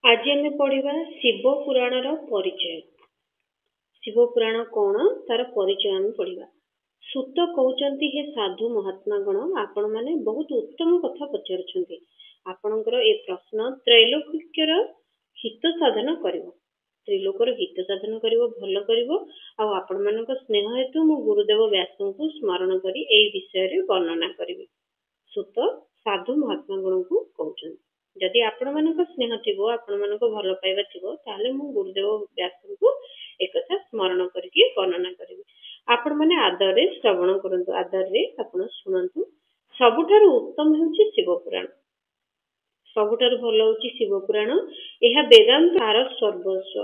आज आम पढ़ा शिव पुराण परिचय। शिव पुराण कौन तार परिचय आम पढ़ा। सूत कहते हे साधु महात्मा गण आपण मैंने बहुत उत्तम कथा पचार आपणकर ए प्रश्न त्रैलोक्यर हित साधन कर त्रिलोकर हित साधन कर भल कर आपण मान स्नेह हेतु मु गुरुदेव व्यास को स्मरण कर विषय वर्णना करी। सूत साधु महात्मा गण को कहते जदि आपण मान स्नेह थी आपण मान भल पाइबा थी मु गुरुदेव व्यास को एक स्मरण करके वर्णना करी। आपण मैंने आदर श्रवण करंतु आदर आपण शुणु। सबुठारु उत्तम होउछि शिव पुराण। सबुठारु भल होउछि शिव पुराण। यह वेदांत सार सर्वस्व।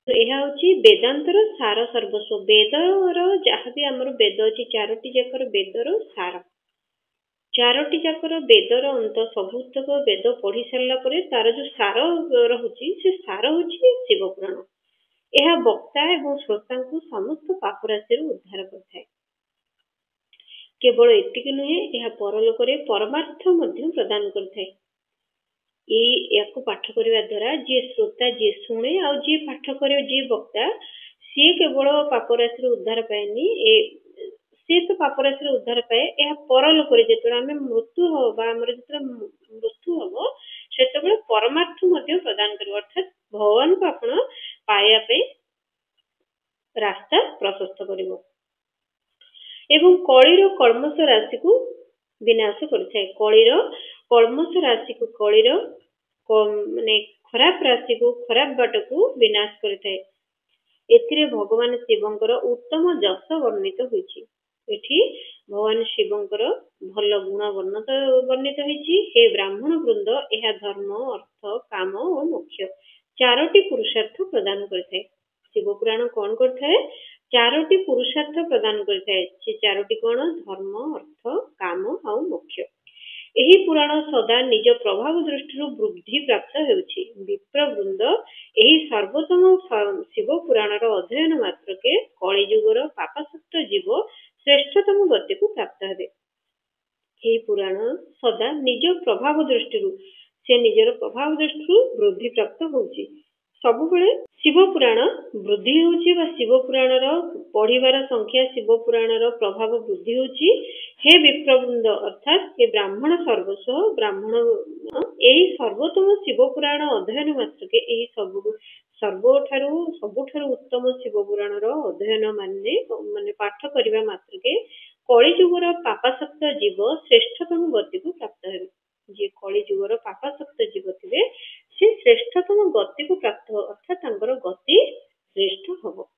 यह होउछि वेदांतर सार सर्वस्व। वेदर जहाँ भी आमर वेद अछि चारोटी जाकर वेदर सार। चारोटी जाकर वेदर अंत सबुतक वेद पढ़ी सारा पर तार जो सार रहुछि से सार होछि शिव पुराण। यह वक्ता एवं श्रोता को समस्त पाप राशि उद्धार करथाय। केवल एतिक नुहे यह परलोक रे परमार्थ मध्य प्रदान करथाय। याको पाठ करने द्वारा जी श्रोता जी शुणे आ जी पाठ करे जी वक्ता सी केवल पाप राशि उद्धार पाएनी सी तो पाप राशि उद्धार पाए। यह परलोक जो आम मृत्यु हम मृत्यु हम से परमार्थ प्रदान कर अर्थात भगवान को आपण पाइबा रास्ता प्रशस्त कर कलिर कलमश राशि को विनाश करथाय। कलिर कलमश राशि को कलिर माने खराब राशि को खराब बाट को विनाश करथाय। एथिरे भगवान शिवंकर उत्तम जस वर्णित होइछि। एठी भगवान शिवंकर भल गुण वर्णित होइछि। हे ब्राह्मण वृंद यह धर्म अर्थ काम और मोक्ष चारोटी पुरुषार्थ प्रदान करथाय। शिव पुराण कौन करथाय? चारोटी पुरुषार्थ प्रदान करथाय। से चारोटी कौन? धर्म अर्थ काम और मोक्ष। एही पुराण सदा निज प्रभाव दृष्टि वृद्धि प्राप्त हेउछि। विप्र वृंद एही सर्वोत्तम शिव पुराणर अध्ययन मात्र के कलि युगर पापासक्त जीव श्रेष्ठतम गति को प्राप्त हेबे। एही पुराण सदा निज प्रभाव दृष्टि से निजर प्रभाव दृष्टि वृद्धि प्राप्त होउछि। सबुबेले शिव पुराण वृद्धि होउछि बा शिव पुराणर पढ़िबार संख्या शिव पुराणर प्रभाव वृद्धि होउछि। हे विप्रवृंद अर्थात हे ब्राह्मण सर्वस्व ब्राह्मण एही सर्वोत्तम शिव पुराण अध्ययन मात्र के एही सबुठारु उत्तम शिव पुराणर अध्ययन माने पाठ करिबा मात्र के कलि युगर पापासक्त जीव श्रेष्ठतम गति को प्राप्त हेबे। जे कलि युगर पापासक्त जीव थिबे से श्रेष्ठतम गति को प्राप्त अर्थात तांकर गति श्रेष्ठ हबो।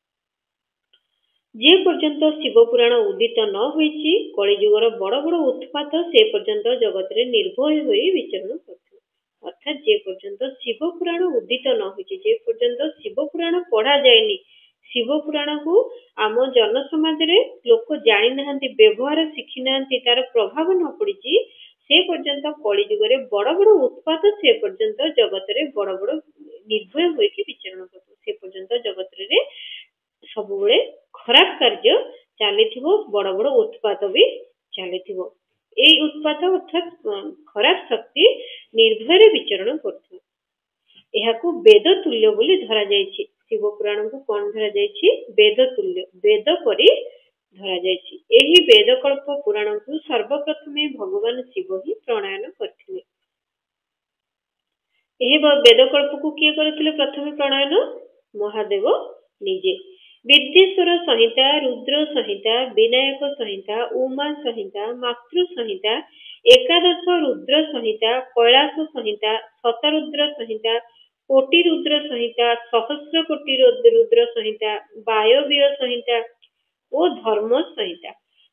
जे पर्यंत शिव पुराण उदित न होइछि कलि युगर बड़ बड़ उत्पात से पर्यंत जगत रे निर्भय होई विचरण करथि। अर्थात जे पर्यंत शिव पुराण उदित न होइछि जे पर्यंत शिव पुराण पढ़ा जायनि शिव पुराण को आम जन समाज रे लोक जानि नाहंती व्यवहार शिखि नाहंती तार प्रभाव न पड़िछि से पर्यंत कलि युगरे बड़ बड़ उत्पात से पर्यंत जगत रे बड़ बड़ निर्भय होई विचरण करथि। से पर्यंत जगत रे सबुबेले खराब कार्य चलीथिबो बड़ बड़ उत्पात भी चलीथिबो। एई उत्पात अर्थात खराब शक्ति निर्भय विचरण करथि। एहाकू वेद तुल्य बोली धरा जायछि। शिव पुराण को कौन धरा जायछि? वेद तुल्य वेद परि धरा जायछि। एही वेदकल्प पुराण को सर्वप्रथमे भगवान शिव ही प्रणयन करथिले। एही वेदकल्प को किए करथिले प्रथमे प्रणयन? महादेव निजे। विद्येश्वर संहिता रुद्र संहिता विनायक संहिता उमा संहिता मातृ संहिता एकादश रुद्र संहिता कैलाश संहिता शतरुद्र संहिता कोटि रुद्र संहिता सहस्र कोटि रुद्र संहिता वायव्य संहिता और धर्म संहिता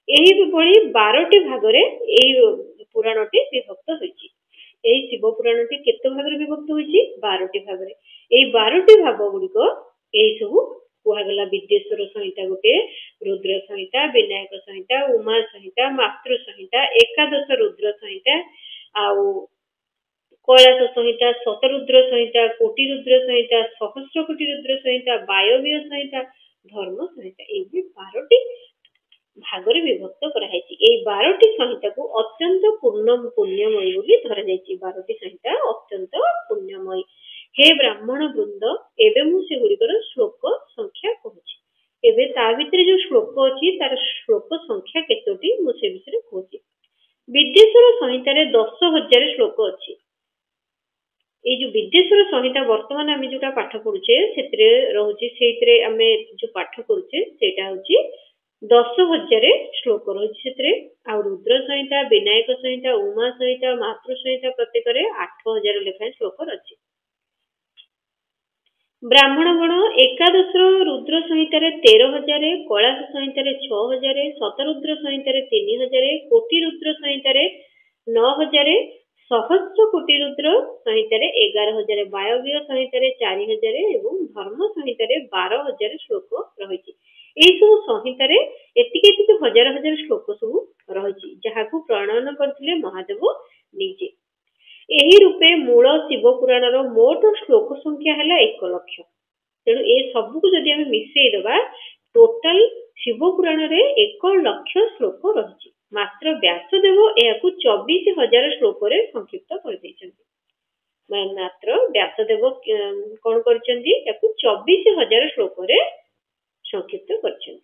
एही भली 12टी भागरे एही पुराणटी विभक्त होइछि। एही शिव पुराणटी केते भागरे विभक्त होइछि? 12टी भागरे। एही 12टी भाग गुडिको एही सब कुहागला। विद्येश्वर संहिता गोटे, रुद्र संहिता, विनायक संहिता, उमा संहिता, मातृ संहिता, एकादश रुद्र संहिता आउ कैलाश संहिता, शतरुद्र संहिता, कोटि रुद्र संहिता, सहस्र कोटि रुद्र संहिता, वायव्य संहिता, धर्म संहिता एही 12टी भागरे विभक्त कराइछि। एही 12टी संहिता को अत्यंत पुण्यमयी बोली धरा जाइछि। 12टी संहिता अत्यंत पुण्यमयी। हे ब्राह्मण वृंद एबे मु सेगुड़िकर श्लोक संख्या कहूची एबे ता भितरे जो श्लोक अछि तार श्लोक संख्या केतोटी मु से विषय कहूची विद्येश्वर संहितारे 10,000 श्लोक अछि ए जो विद्येश्वर संहिता वर्तमान आमे जोटा पाठ पढुचे सेतरे रहउची सेतरे आमे जो पाठ करूचे सेटा होची 10,000 श्लोक रही क्षेत्र आ रुद्र संहिता विनायक संहिता उमा संहिता मातृ संहिता प्रत्येक 8,000 लेखाएं श्लोक अच्छी ब्राह्मण गण एकादश रुद्र संहितार 13,000 कैलाश संहितार 6,000 शतरुद्र संहितार 3,000 कोटि रुद्र संहितार 9,000 सहस्र कोटि रुद्र संहितार 11,000 वायव्य संहितार 4,000 एवं धर्म संहितार 12,000 श्लोक रही सब संहितार एतिक हजार हजार श्लोक सब रही जहाँ प्रणयन करते महादेव निजे यही रूपे मूल शिव पुराण मोट श्लोक संख्या है 1 लक्ष तेणु ए सबको जदि आम मिसई दबा टोटाल शिव पुराण 1 लक्ष श्लोक रही मात्र व्यासदेव यह 24,000 श्लोक संक्षिप्त कर मात्र व्यासदेव कौन कर 24,000 श्लोक संक्षिप्त कर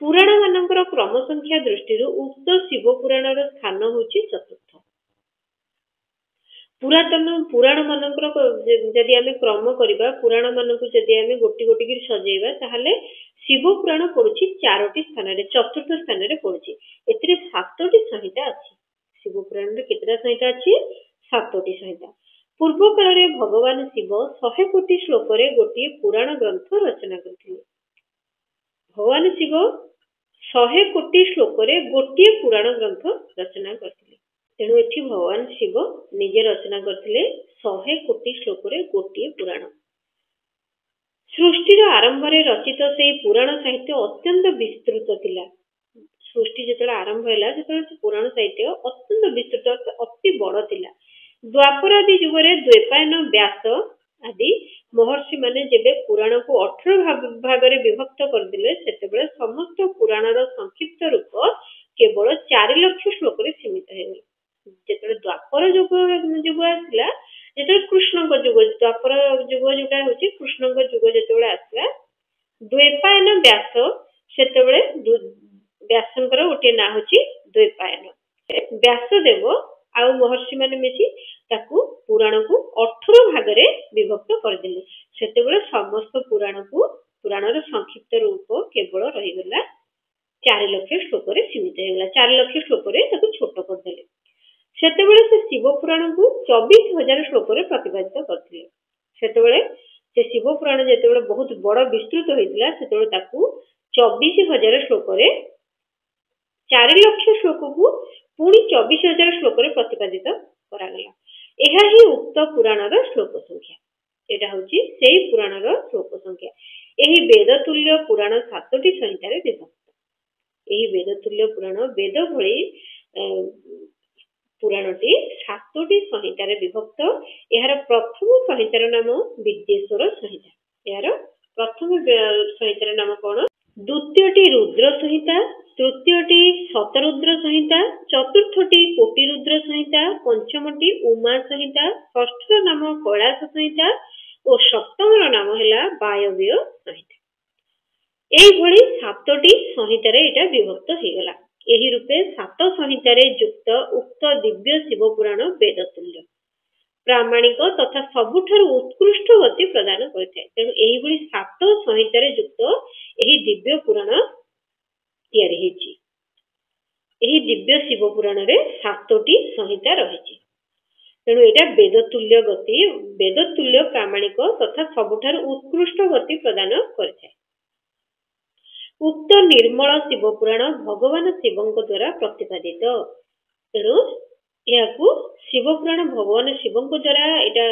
पुराण मानकर क्रम संख्या दृष्टि उक्त शिव पुराण स्थान होची चतुर्थ पुरातन पुराण मानकर जदि आमे क्रम करिबा पुराण मानकु जदि आमे गोटी गोटी की सजेइबा ताहले शिव पुराण पड़ुची 4टी स्थान रे चतुर्थ स्थान रे पड़ुची एतिरे 7टी संहिता अछि शिव पुराण रे केतरा संहिता अछि 7टी संहिता पूर्व काल रे भगवान शिव 100 कोटी श्लोक रे गोटी पुराण ग्रंथ रचना करथिले भगवान शिव 100 कोटी श्लोक रे गोटे पुराण ग्रंथ रचना करथिले तेणु एठी भगवान शिव निजे रचना करथिले 100 कोटी श्लोक रे गोटे पुराण सृष्टि आरंभ रे रचित से पुराण साहित्य अत्यंत विस्तृत थिला सृष्टि जेतला आरंभ हैला जेतला पुराण साहित्य अत्यंत विस्तृत अति बड़ थिला द्वापर आदि युग रे द्वैपायन व्यास आदि महर्षि माने जेबे पुराण को 18 भाग रे विभक्त कर दिले सेतेबेले समस्त पुराण रो संक्षिप्त रूप केवल 4 लाख श्लोक रे सीमित हे जेतले द्वापर युग आसला जेतले कृष्ण को युग द्वापर युग जोटा होची कृष्ण को युग जेतले आसला द्वैपायन व्यास सेतेबेले व्यासंकर गोटे ना होची द्वैपायन व्यासदेव आ महर्षि माने मिसी ताकू पुराण को 18 भाग रे विभक्त कर दिले सेतेबेले समस्त पुराण को पुराण रो संक्षिप्त रूप केवल रही गला 4 लाख श्लोक रे सीमित हे गला 4 लाख श्लोक रे ताकू छोट कर देले सेतेबेले से शिव पुराण को 24,000 श्लोक रे प्रतिपादित करथिले सेतेबेले से शिव पुराण जेतेबेले बहुत बड़ विस्तृत होइतिला सेतेबेले ताकू 24,000 श्लोक रे 4 लाख श्लोक को पुणी 24,000 श्लोक रे प्रतिपादित करा गला एहा ही उक्त पुराण रो श्लोक संख्या एटा होची सेही पुराण रो श्लोक संख्या एही वेद तुल्य पुराण 7टी संहिता रे विभक्त एही वेद तुल्य पुराण वेद भଳି पुराणटी 7टी संहिता रे विभक्त एहार प्रथम संहितार नाम विद्येश्वर संहिता एहार प्रथम संहितार नाम कोन द्वितीयटी रुद्र संहिता तृतीयटी शतरुद्र संहिता चतुर्थटी कोटि रुद्र संहिता पंचमटी उमा संहिता षष्ठ नाम कैलाश संहिता और सप्तम नाम है वायव्य संहिता एही भଳି 7टी संहिता रे एटा विभक्त हे गला एही रूपे 7 संहिता रे युक्त उक्त दिव्य शिव पुराण वेद तुल्य प्रामाणिक तथा सबुठारु उत्कृष्ट गति प्रदान करथाय तेणु एही भଳି 7 संहिता रे युक्त एही दिव्य पुराण तैयारी हेची एही दिव्य शिव पुराण रे 7टी संहिता रहिची तेणु एटा वेद तुल्य गति वेद तुल्य प्रामाणिक तथा सबुठारु उत्कृष्ट गति प्रदान करथाय उक्त निर्मल शिव पुराण भगवान शिवଙ୍କ द्वारा प्रतिपादित तेणु याकू शिव पुराण भगवान शिवଙ୍କ द्वारा एटा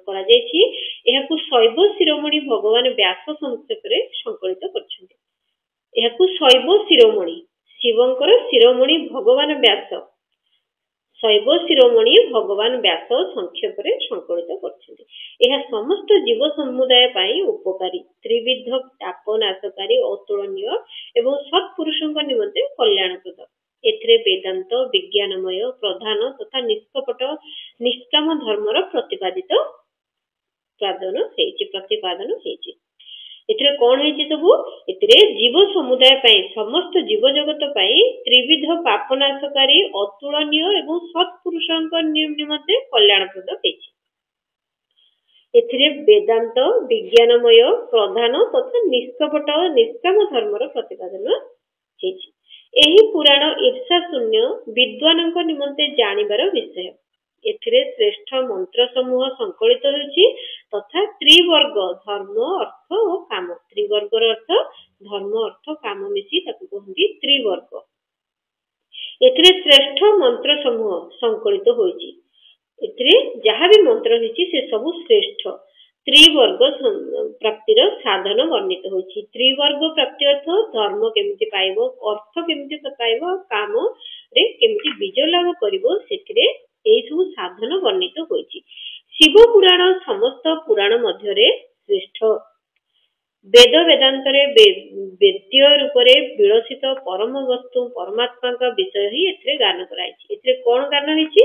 करा जायछि याकू शैव शिरोमणि भगवान व्यास संक्षेप रे संकलित करछन्ति याकू शैव शिरोमणि शिवंकर शिरोमणि भगवान व्यास शैव शिरोमणि भगवान व्यास संक्षेप रे संकलित करछन्ति यह समस्त जीव समुदाय पाई उपकारी त्रिविध तापनाशकारी अतुलनीय एवं सत्पुरुषଙ୍କ निमंते कल्याणप्रद एथरे वेदांत विज्ञानमय प्रधान तथा निष्कपट निष्काम धर्मर प्रतिपादित ପ୍ରତିପାଦନ ହେଇଛି। ଏଥିରେ କଣ ହେଇଛି ସବୁ? ଏଥିରେ ଜୀବ ସମୁଦାୟ ପାଇଁ, ସମସ୍ତ ଜୀବ ଜଗତ ପାଇଁ ତ୍ରିବିଧ ପାପନାଶକାରୀ ଅତୁଳନୀୟ ଏବଂ ସତ୍ପୁରୁଷଙ୍କ ନିମନ୍ତେ କଲ୍ୟାଣପ୍ରଦ ହେଇଛି। ଏଥିରେ ବେଦାନ୍ତ ବିଜ୍ଞାନମୟ ପ୍ରଧାନ ତଥା ନିଷ୍କପଟ ନିଷ୍କାମ ଧର୍ମର ପ୍ରତିପାଦନ ହେଇଛି। ଏହି ପୁରାଣ ଈର୍ଷା ଶୂନ୍ୟ ବିଦ୍ୱାନଙ୍କ ନିମନ୍ତେ ଜାଣିବାର ବିଷୟ। ଏଥିରେ ଶ୍ରେଷ୍ଠ ମନ୍ତ୍ର ସମୂହ ସଂକଳିତ ହେଉଛି ତଥା ତ୍ରିବର୍ଗ ଧର୍ମ ଅର୍ଥ ଓ କାମ, ତ୍ରିବର୍ଗର ଅର୍ଥ ଧର୍ମ ଅର୍ଥ କାମ ମିଶି ତାକୁ କୁହନ୍ତି ତ୍ରିବର୍ଗ। ଏଥିରେ ଶ୍ରେଷ୍ଠ ମନ୍ତ୍ର ସମୂହ ସଂକଳିତ ହୋଇଛି। ଏଥିରେ ଯାହା ବି ମନ୍ତ୍ର ହେଇଛି ସେ ସବୁ ଶ୍ରେଷ୍ଠ। ତ୍ରିବର୍ଗ ପ୍ରାପ୍ତିର ସାଧନ ବର୍ଣ୍ଣିତ ହୋଇଛି। ତ୍ରିବର୍ଗ ପ୍ରାପ୍ତି ଅର୍ଥ ଧର୍ମ କେମିତି ପାଇବ, ଅର୍ଥ କେମିତି ପାଇବ, କାମରେ କେମିତି ବିଜୟ ଲାଭ କରିବ, ସେଥିରେ ଏଇ ସବୁ ସାଧନ ବର୍ଣ୍ଣିତ ହୋଇଛି। ଶିବ ପୁରାଣ ସମସ୍ତ ପୁରାଣ ମଧ୍ୟରେ ଶ୍ରେଷ୍ଠ। ବେଦ ବେଦାନ୍ତରେ ବେଦ୍ୟ ରୂପରେ ବିଳସିତ ପରମ ବସ୍ତୁ ପରମାତ୍ମାଙ୍କ ବିଷୟ ହିଁ ଏଥିରେ ଗାନ କରାଯାଇଛି। ଏଥିରେ କଣ ଗାନ ହେଇଛି,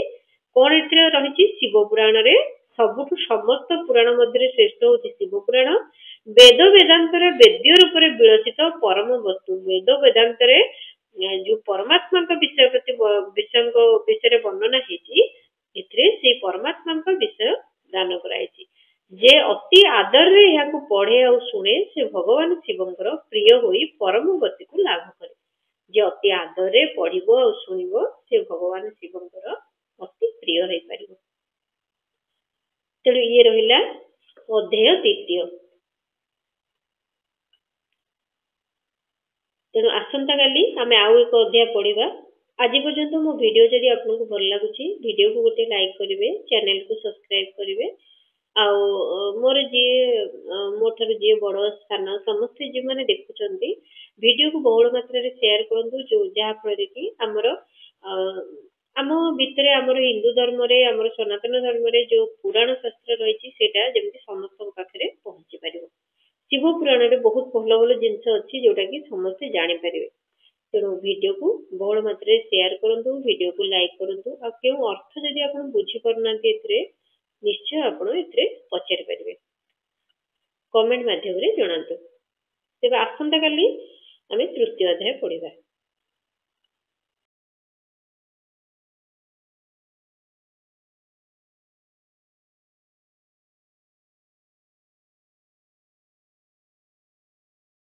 କଣ ଏଥିରେ ରହିଛି? ଶିବ ପୁରାଣରେ ସବୁଠୁ ସମସ୍ତ ପୁରାଣ ମଧ୍ୟରେ ଶ୍ରେଷ୍ଠ ହଉଛି ଶିବ ପୁରାଣ। ବେଦ ବେଦାନ୍ତରେ ବେଦ୍ୟ ରୂପରେ ବିଳସିତ ପରମ ବସ୍ତୁ, ବେଦ ବେଦାନ୍ତରେ ଯୋଉ ପରମାତ୍ମାଙ୍କ ବିଷୟରେ ବର୍ଣ୍ଣନା ହେଇଛି, ଏଥିରେ ସେଇ ପରମାତ୍ମାଙ୍କ ବିଷୟ ଗାନ କରାଯାଇଛି। ଯେ ଅତି ଆଦରରେ ଏହାକୁ ପଢେ ଆଉ ଶୁଣେ ସେ ଭଗବାନ ଶିବଙ୍କର ପ୍ରିୟ ହୋଇ ପରମ ଗତିକୁ ଲାଭ କରେ। ଯେ ଅତି ଆଦରରେ ପଢିବ ଆଉ ଶୁଣିବ ସେ ଭଗବାନ ଶିବଙ୍କର ଅତି ପ୍ରିୟ ହେଇପାରିବ। ତେଣୁ ଇଏ ରହିଲା ଅଧ୍ୟାୟ ଦ୍ୱିତୀୟ। ତେଣୁ ଆସନ୍ତା କାଲି ଆମେ ଆଉ ଏକ ଅଧ୍ୟାୟ ପଢିବା। ଆଜି ପର୍ଯ୍ୟନ୍ତ ମୋ ଭିଡିଓ ଯଦି ଆପଣଙ୍କୁ ଭଲ ଲାଗୁଛି, ଭିଡିଓକୁ ଗୋଟେ ଲାଇକ୍ କରିବେ, ଚ୍ୟାନେଲକୁ ସବସ୍କ୍ରାଇବ କରିବେ। ଆଉ ମୋର ମୋ ଠାରୁ ଯିଏ ବଡ ସ୍ଥାନ ସମସ୍ତେ ଯେଉଁମାନେ ଦେଖୁଛନ୍ତି ଭିଡିଓକୁ ବହୁଳ ମାତ୍ରାରେ ସେୟାର କରନ୍ତୁ, ଯାହା ଫଳରେ କି ଆମ ଭିତରେ ଆମର ହିନ୍ଦୁ ଧର୍ମରେ, ଆମର ସନାତନ ଧର୍ମରେ ଯୋଉ ପୁରାଣ ଶାସ୍ତ୍ର ରହିଛି ସେଇଟା ଯେମିତି ସମସ୍ତଙ୍କ ପାଖରେ ପହଞ୍ଚି ପାରିବ। ଶିବ ପୁରାଣରେ ବହୁତ ଭଲ ଭଲ ଜିନିଷ ଅଛି ଯୋଉଟା କି ସମସ୍ତେ ଜାଣିପାରିବେ। ତେଣୁ ଭିଡିଓକୁ ବହୁଳ ମାତ୍ରାରେ ସେୟାର କରନ୍ତୁ, ଭିଡିଓକୁ ଲାଇକ୍ କରନ୍ତୁ। ଆଉ କେଉଁ ଅର୍ଥ ଯଦି ଆପଣ ବୁଝିପାରୁନାହାନ୍ତି ଏଥିରେ, ନିଶ୍ଚୟ ଆପଣ ଏଥିରେ ପଚାରି ପାରିବେ, କମେଣ୍ଟ ମାଧ୍ୟମରେ ଜଣାନ୍ତୁ। ତେବେ ଆସନ୍ତା କାଲି ଆମେ ତୃତୀୟ ଅଧ୍ୟାୟ ପଢିବା।